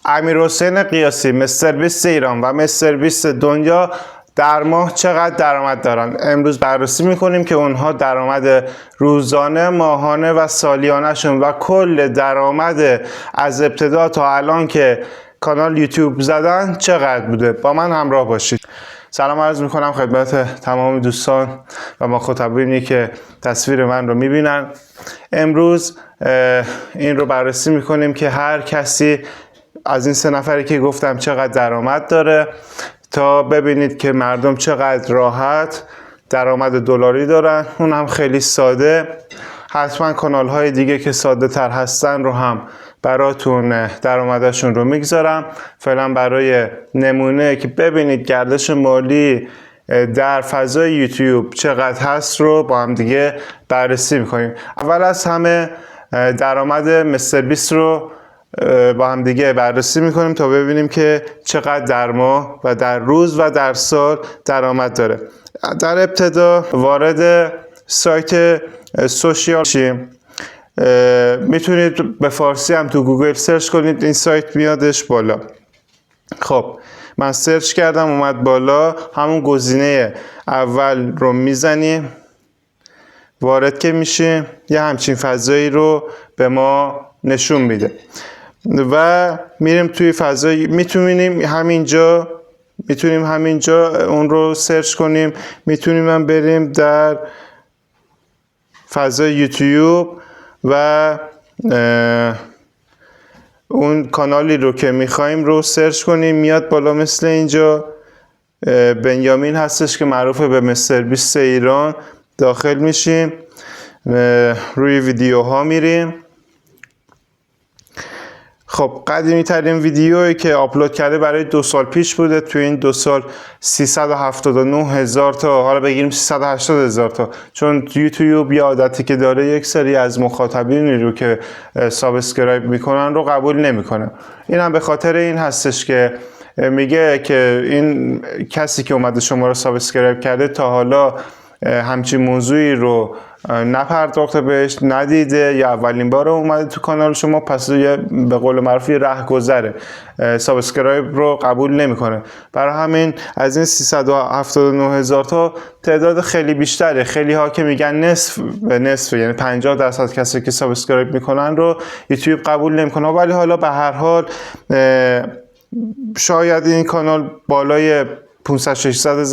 امیرحسین قیاسی، مستر بیست ایران و مستر بیست دنیا در ماه چقدر درآمد دارن. امروز بررسی میکنیم که اونها درآمد روزانه، ماهانه و سالیانه شون و کل درآمد از ابتدا تا الان که کانال یوتیوب زدن چقدر بوده. با من همراه باشید. سلام عرض میکنم خدمت تمام دوستان و مخاطبینی که تصویر من رو میبینن. امروز این رو بررسی میکنیم که هر کسی از این 3 نفری که گفتم چقدر درآمد داره، تا ببینید که مردم چقدر راحت درآمد دلاری دارن، اون هم خیلی ساده. حتما کانال های دیگه که ساده تر هستن رو هم براتون درآمدشون رو میگذارم. فعلا برای نمونه که ببینید گردش مالی در فضای یوتیوب چقدر هست رو با هم دیگه بررسی میکنیم. اول از همه درآمد مستر بیست رو با هم دیگه بررسی میکنیم تا ببینیم که چقدر در ماه و در روز و در سال درآمد داره. در ابتدا وارد سایت سوشیال شیم. میتونید به فارسی هم تو گوگل سرچ کنید، این سایت میادش بالا. خب من سرچ کردم اومد بالا، همون گزینه اول رو میزنیم، وارد که میشیم یه همچین فضایی رو به ما نشون میده و میریم توی فضای، میتونیم همینجا اون رو سرچ کنیم. میتونیم هم بریم در فضای یوتیوب و اون کانالی رو که میخوایم رو سرچ کنیم، میاد بالا. مثل اینجا بنیامین هستش که معروفه به مستر بیست ایران. داخل میشیم، روی ویدیوها میریم. خب قدیمی ترین ویدیویی که آپلود کرده برای 2 سال پیش بوده. تو این 2 سال 379,000 تا، حالا بگیریم 380,000 تا، چون یوتیوب یه عادتی که داره یک سری از مخاطبینی رو که سابسکرایب میکنن رو قبول نمیکنه. این هم به خاطر این هستش که میگه که این کسی که اومده شما رو سابسکرایب کرده تا حالا همچین موضوعی رو نپرداخته بهش، ندیده یا اولین بار اومده تو کانال شما، پس به قول معروف رهگذره، سابسکرایب رو قبول نمیکنه. برای همین از این 379,000 تا تعداد خیلی بیشتره. خیلی ها که میگن نصف یعنی 50% کسی که سابسکرایب میکنن رو یوتیوب قبول نمیکنه. ولی حالا به هر حال شاید این کانال بالای 500-600,000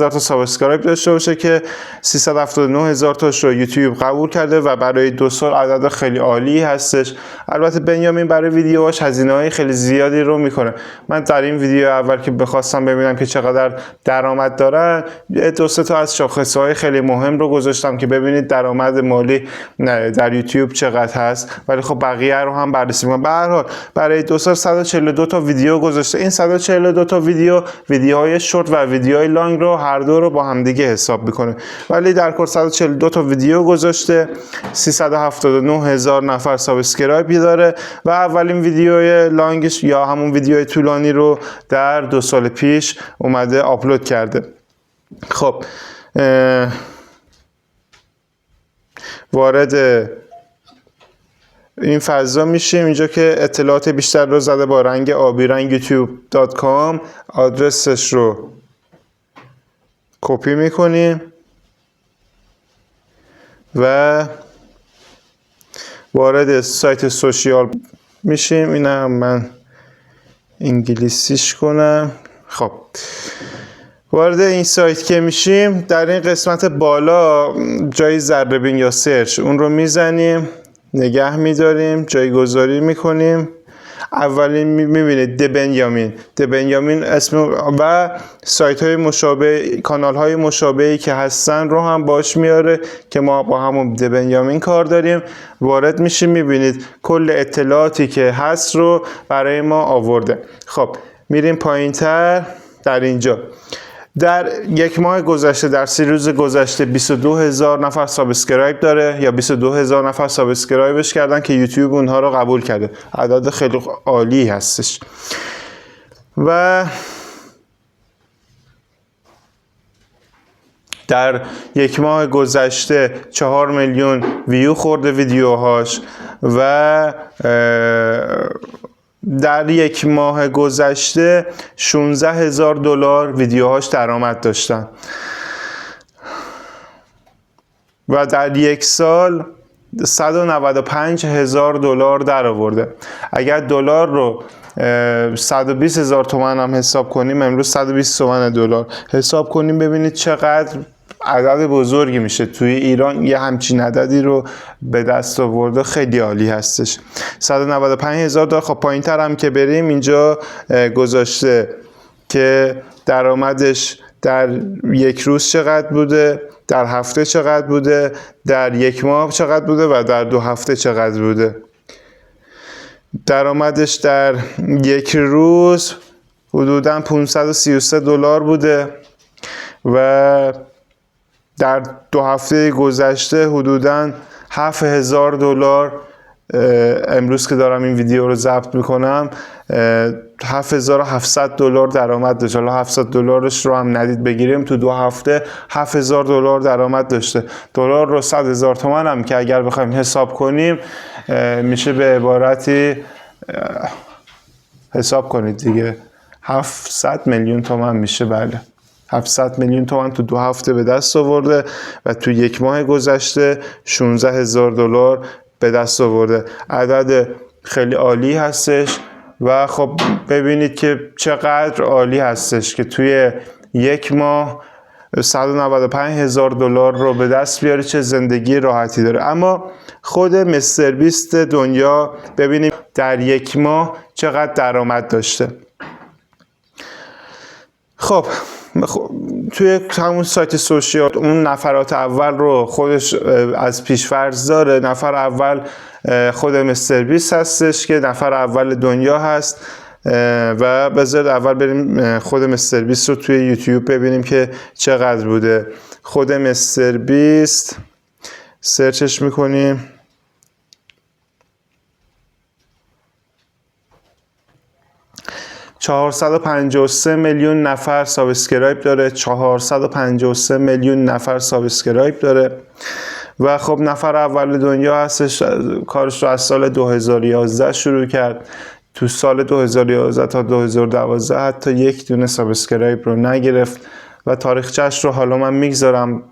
تا سابسکرایب داشته باشه که 379,000 تاش رو یوتیوب قبول کرده و برای 2 سال عدد خیلی عالی هستش. البته بنیامین برای ویدیوهاش هزینه‌های خیلی زیادی رو میکنه. من در این ویدیو اول که بخواستم ببینم که چقدر درآمد دارن، 2-3 تا از شاخصهای خیلی مهم رو گذاشتم که ببینید درآمد مالی در یوتیوب چقدر هست. ولی خب بقیه رو هم بررسی میکنم. به هر حال برای 2 سال 142 تا ویدیو گذاشته. این 142 تا ویدیوهای شورت و ویدیوهای لانگ رو هر دو رو با هم دیگه حساب میکنه. ولی در کل 142 تا ویدیو گذاشته، 379,000 نفر سابسکرایب داره و اولین ویدیوی لانگش یا همون ویدیوی طولانی رو در 2 سال پیش اومده آپلود کرده. خب وارد این فضا میشیم. اینجا که اطلاعات بیشتر رو زده با رنگ آبی رنگ youtube.com. آدرسش رو کپی میکنیم و وارد سایت سوشیال میشیم. اینم من انگلیسیش کنم. خب وارد این سایت که میشیم، در این قسمت بالا جای ذره بین یا سرچ، اون رو میزنیم، نگه میداریم، جایگذاری میکنیم. اولین میبینید بنیامین اسم و سایت های مشابه، کانال های مشابهی که هستن رو هم باش میاره که ما با همون بنیامین کار داریم. وارد میشیم، میبینید کل اطلاعاتی که هست رو برای ما آورده. خب میریم پایین تر. در اینجا در 1 ماه گذشته، در 30 روز گذشته 22,000 نفر سابسکرایب داره یا 22,000 نفر سابسکرایبش کردن که یوتیوب اونها رو قبول کرده. عدد خیلی عالی هستش. و در 1 ماه گذشته 4 میلیون ویو خورده ویدیوهاش و در یک ماه گذشته 16,000 دلار ویدیوهاش درآمد داشتن و در یک سال 195,000 دلار در آورده. اگر دلار رو 120,000 تومان هم حساب کنیم، امروز 120 تومن دلار حساب کنیم، ببینید چقدر عدد بزرگی میشه. توی ایران یه همچین عددی رو به دست آورده، خیلی عالی هستش. 195,000 دلار. خب پایین تر هم که بریم اینجا گذاشته که درآمدش در یک روز چقدر بوده، در هفته چقدر بوده، در یک ماه چقدر بوده و در 2 هفته چقدر بوده. درآمدش در یک روز حدوداً 533 دلار بوده و در 2 هفته گذشته حدوداً 7,000 دلار. امروز که دارم این ویدیو رو ضبط میکنم 7,700 دلار درآمد داشت. حالا 700 دلارش رو هم ندید بگیریم، تو 2 هفته 7,000 دلار درآمد داشته. دلار رو 100,000 تومان هم که اگر بخوایم حساب کنیم میشه به عبارتی، حساب کنید دیگه، 700 میلیون تومان میشه. بله، 700 میلیون تومان تو 2 هفته به دست آورده و تو یک ماه گذشته 16,000 دلار به دست آورده. عدد خیلی عالی هستش و خب ببینید که چقدر عالی هستش که توی یک ماه 195,000 دلار رو به دست بیاره. چه زندگی راحتی داره. اما خود مستر بیست دنیا ببینیم در یک ماه چقدر درآمد داشته. خب توی همون سایت سوشیال اون نفرات اول رو خودش از پیش‌فرض داره. نفر اول خود مستر بیست هستش که نفر اول دنیا هست و بذارید اول بریم خود مستر بیست رو توی یوتیوب ببینیم که چقدر بوده. خود مستر بیست سرچش میکنیم. $453 میلیون نفر سابسکرایب داره. 453 میلیون نفر سابسکرایب داره و خب نفر اول دنیا هستش. کارش رو از سال 2011 شروع کرد. تو سال 2011 تا 2012 حتی یک دونه سابسکرایب رو نگرفت و تاریخچه‌اش رو حالا من میگذارم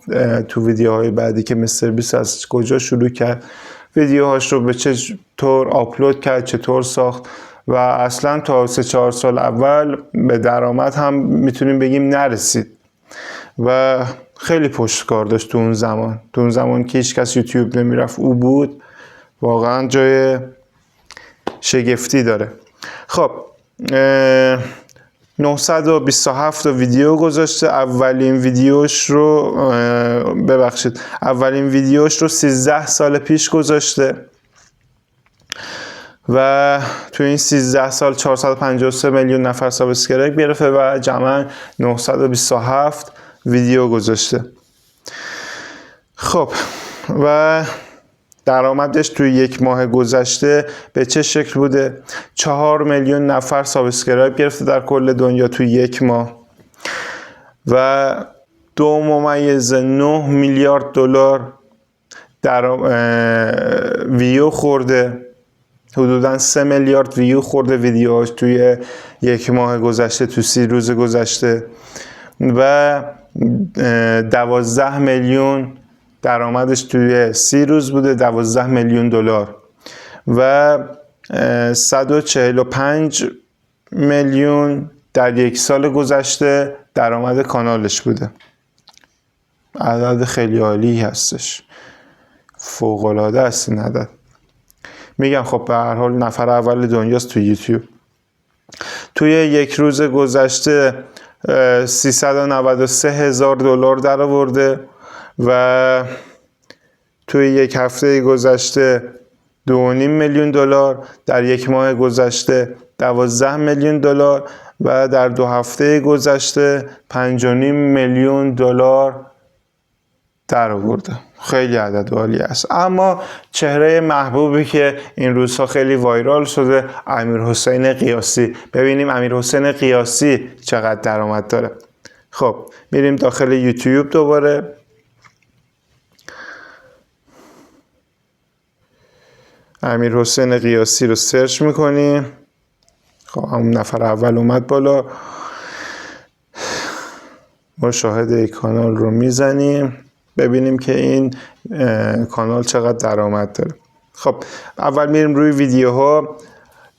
تو ویدیوهای بعدی که مستر بیست از کجا شروع کرد، ویدیوهاش رو به چه طور آپلود کرد، چطور ساخت و اصلا تا 3-4 سال اول به درآمد هم میتونیم بگیم نرسید و خیلی پشتکار داشت تو اون زمان که هیچ کس یوتیوب نمیرفت، او بود. واقعا جای شگفتی داره. خب 927 ویدیو گذاشته. اولین ویدیوش رو 13 سال پیش گذاشته و تو این 13 سال 453 میلیون نفر سابسکرایب گرفته و جمعاً 927 ویدیو گذاشته. خب و درآمدش توی یک ماه گذشته به چه شکل بوده؟ 4 میلیون نفر سابسکرایب گرفته در کل دنیا توی یک ماه و 2.9 میلیارد دلار در ویو خورده. حدوداً 3 میلیارد ویو خورده ویدیوهاش توی یک ماه گذشته، تو 30 روز گذشته و 12 میلیون درآمدش توی 30 روز بوده، 12 میلیون دلار و 145 میلیون در یک سال گذشته درآمد کانالش بوده. عدد خیلی عالی هستش، فوق‌العاده است این عدد. میگم خب به هر حال نفر اول دنیاست توی یوتیوب. توی یک روز گذشته 393,000 دلار در آورده و توی یک هفته گذشته 2.5 میلیون دلار، در یک ماه گذشته 12 میلیون دلار و در 2 هفته گذشته 5.5 میلیون دلار در آورده. خیلی عدد عالی است. اما چهره محبوبی که این روزها خیلی وایرال شده، امیرحسین قیاسی. ببینیم امیرحسین قیاسی چقدر درآمد داره. خب میریم داخل یوتیوب دوباره. امیرحسین قیاسی رو سرچ میکنیم خب همون نفر اول اومد بالا. مشاهده کانال رو میزنیم ببینیم که این کانال چقدر درآمد داره. خب اول میریم روی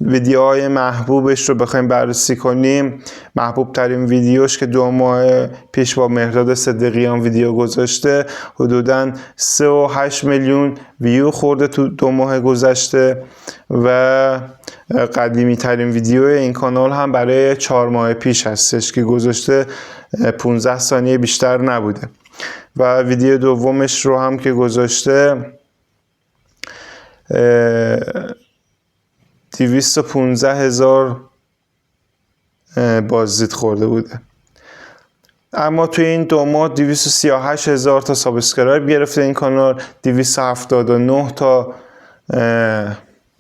ویدیوهای محبوبش رو بخوایم بررسی کنیم. محبوب ترین ویدیوش که 2 ماه پیش با مهرداد صدیقیان ویدیو گذاشته، حدوداً 3.8 میلیون ویو خورده تو 2 ماه گذشته و قدیمی ترین ویدیو این کانال هم برای 4 ماه پیش هستش که گذاشته 15 ثانیه بیشتر نبوده و ویدیو دومش رو هم که گذاشته 215,000 بازدید خورده بوده. اما توی این 2 ماه 238,000 تا سابسکرایب گرفته این کانال، 279 تا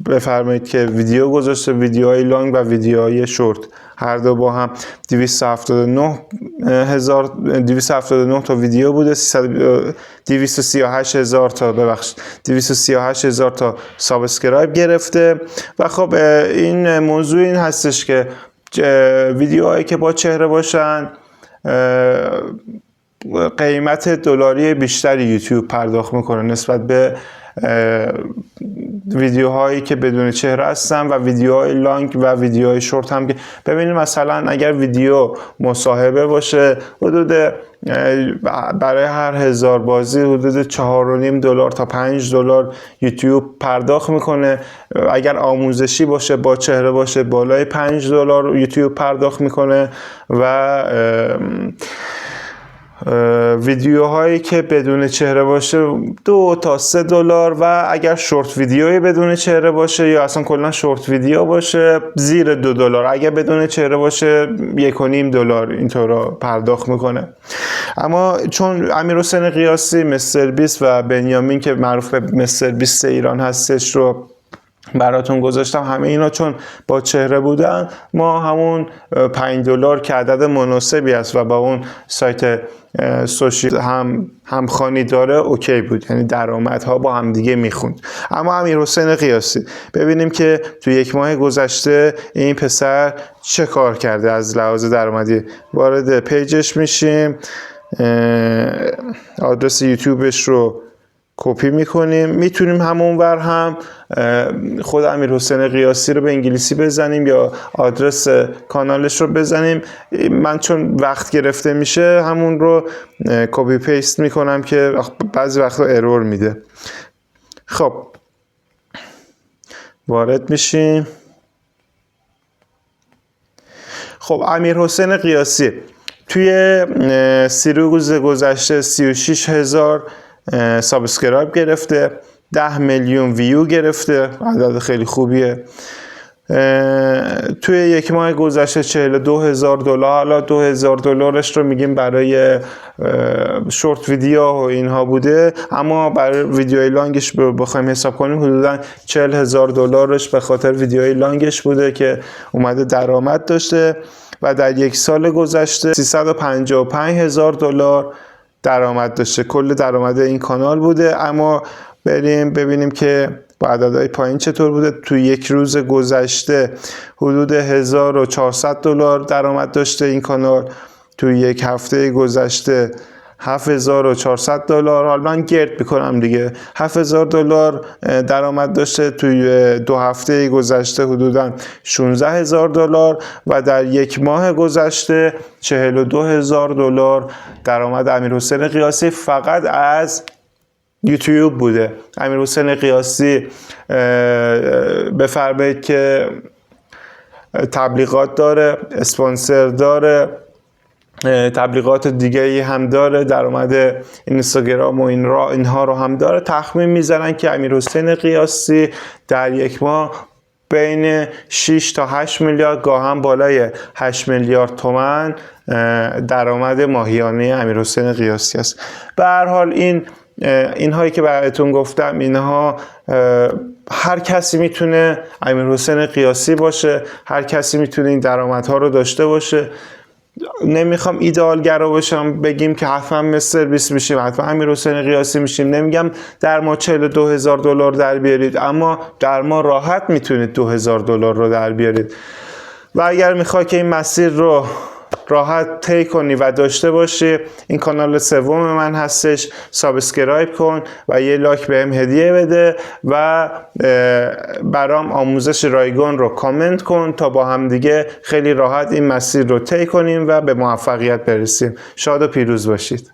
بفرمایید که ویدیو گذاشته، ویدیوهای لانگ و ویدیوهای شورت هر دو با هم 279 تا ویدیو بوده، 238,000 تا سابسکرایب گرفته. و خب این موضوع این هستش که ویدیوهایی که با چهره باشن قیمت دلاری بیشتری یوتیوب پرداخت میکنه نسبت به ویدیوهایی که بدون چهره هستن و ویدیوهای لانگ و ویدیوهای شورت هم که ببینید مثلا اگر ویدیو مصاحبه باشه حدود برای هر 1000 بازی حدود $4.5 تا $5 یوتیوب پرداخت میکنه. اگر آموزشی باشه با چهره باشه بالای $5 یوتیوب پرداخت میکنه و ویدیوهایی که بدون چهره باشه $2 تا $3 و اگر شورت ویدیوی بدون چهره باشه یا اصلا کلا شورت ویدیو باشه زیر $2. اگر بدون چهره باشه $1.5 اینطور پرداخت میکنه. اما چون امیرحسین قیاسی، مستر بیست و بنیامین که معروف به مستر بیست ایران هستش رو براتون گذاشتم، همه اینا چون با چهره بودن ما همون $5 که عدد مناسبی است و با اون سایت سوشیال همخوانی داره اوکی بود، یعنی درآمدها با هم دیگه میخوند. اما امیرحسین قیاسی ببینیم که تو 1 ماه گذشته این پسر چه کار کرده از لحاظ درآمدی. وارد پیجش میشیم، آدرس یوتیوبش رو کپی میکنیم، میتونیم همونور هم خود امیرحسین قیاسی رو به انگلیسی بزنیم یا آدرس کانالش رو بزنیم. من چون وقت گرفته میشه همون رو کپی پیست میکنم که بعضی وقتا ارور میده. خب وارد میشیم. خب امیرحسین قیاسی توی 30 روز گذشته 36,000 سابسکرایب گرفته، 10 میلیون ویو گرفته، عدد خیلی خوبیه. توی 1 ماه گذشته $42,000، حالا $2,000 رو میگیم برای شورت ویدیو و اینها بوده، اما برای ویدیوی لانگش بخوایم حساب کنیم حدودا $40,000 به خاطر ویدیوی لانگش بوده که اومده درآمد داشته و در 1 سال گذشته $355,000 درآمد داشته. کل درآمد این کانال بوده. اما بریم ببینیم که با عددهای پایین چطور بوده. تو 1 روز گذشته حدود $1,400 درآمد داشته این کانال. تو 1 هفته گذشته $7,400. حالا من گرد میکنم دیگه، $7,000 درآمد داشته. توی 2 هفته گذشته حدودا $16,000 و در 1 ماه گذشته $42,000 درآمد امیرحسین قیاسی فقط از یوتیوب بوده. امیرحسین قیاسی بفرمایید که تبلیغات داره، اسپانسر داره، تبلیغات دیگه هم داره، درآمد اینستاگرام و اینها رو هم داره. تخمین میزنن که امیرحسین قیاسی در 1 ماه بین 6 تا 8 میلیارد گاهم بالای 8 میلیارد تومان درآمد ماهیانه امیرحسین قیاسی است. به هر حال اینهایی که براتون گفتم اینها هر کسی میتونه امیرحسین قیاسی باشه، هر کسی میتونه این درآمدها رو داشته باشه. نمیخوام ایدئالگرا باشم بگیم که حتما مستر بیست میشیم، حتما امیرحسین قیاسی میشیم. نمیگم در ما $42,000 در بیارید، اما در ما راحت میتونید $2,000 رو در بیارید. و اگر میخوای که این مسیر رو راحت طی کنی و داشته باشی، این کانال سوم من هستش، سابسکرایب کن و یه لایک بهم هدیه بده و برام آموزش رایگان رو کامنت کن تا با هم دیگه خیلی راحت این مسیر رو طی کنیم و به موفقیت برسیم. شاد و پیروز باشید.